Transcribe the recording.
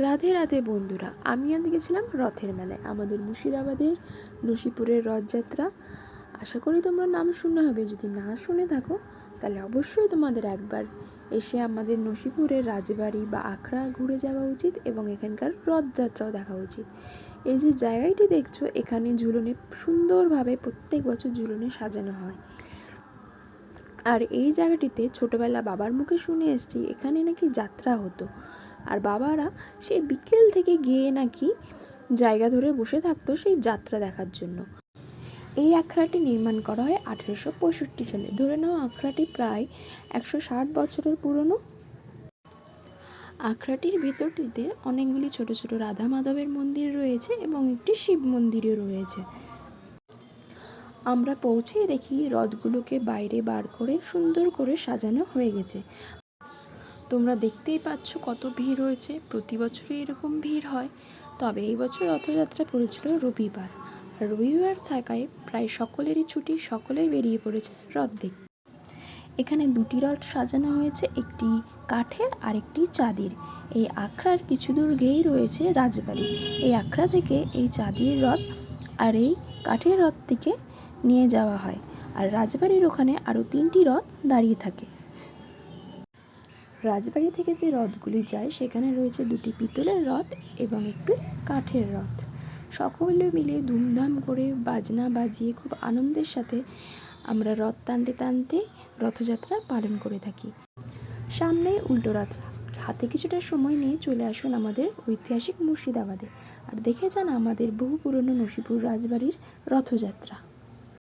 রাধে রাধে বন্ধুরা, আমি আজ গেছিলাম রথের মেলায় আমাদের মুর্শিদাবাদের নসিপুরের রথযাত্রা। আশা করি তোমরা নাম শুনে হবে, যদি না শুনে থাকো তাহলে অবশ্যই তোমাদের একবার এসে আমাদের নসিপুরের রাজবাড়ি বা আখড়া ঘুরে যাওয়া উচিত এবং এখানকার রথযাত্রাও দেখা উচিত। এই যে জায়গাটি দেখছো, এখানে ঝুলনে সুন্দরভাবে প্রত্যেক বছর ঝুলনে সাজানো হয়। আর এই জায়গাটিতে ছোটোবেলা বাবার মুখে শুনে এসেছি এখানে নাকি যাত্রা হতো, আর বাবারা সেই বিকেল থেকে গিয়ে নাকি জায়গা ধরে বসে থাকতো সেই যাত্রা দেখার জন্য। এই আখড়াটি নির্মাণ করা হয় 1865 সালে। ধরে নাও আখড়াটি প্রায় 160 বছরের পুরনো। আখড়াটির ভেতরটিতে অনেকগুলি ছোট ছোট রাধা মাধবের মন্দির রয়েছে এবং একটি শিব মন্দিরও রয়েছে। আমরা পৌঁছে দেখি রথগুলোকে বাইরে বার করে সুন্দর করে সাজানো হয়ে গেছে। তোমরা দেখতেই পাচ্ছ কত ভিড় হয়েছে। প্রতি বছরই এরকম ভিড় হয়, তবে এই বছর রথযাত্রা পড়েছিল রবিবার, আর রবিবার থাকায় প্রায় সকলেরই ছুটি, সকলেই বেরিয়ে পড়েছে রথ দেখতে। এখানে দুটি রথ সাজানো হয়েছে, একটি কাঠের আর একটি চাঁদির। এই আখড়ার কিছু দূর গিয়েই রয়েছে রাজবাড়ি। এই আখড়া থেকে এই চাঁদির রথ আর এই কাঠের রথটিকে নিয়ে যাওয়া হয়, আর রাজবাড়ির ওখানে আরও 3টি রথ দাঁড়িয়ে থাকে। রাজবাড়ি থেকে যে রথগুলি যায় সেখানে রয়েছে 2টি পিতলের রথ এবং একটি কাঠের রথ। সকলে মিলে ধুমধাম করে বাজনা বাজিয়ে খুব আনন্দের সাথে আমরা রথ টানতে টানতে রথযাত্রা পালন করে থাকি। সামনে উল্টো রথ, হাতে কিছুটা সময় নিয়ে চলে আসুন আমাদের ঐতিহাসিক মুর্শিদাবাদে আর দেখে যান আমাদের বহু পুরনো নসিপুর রাজবাড়ির রথযাত্রা।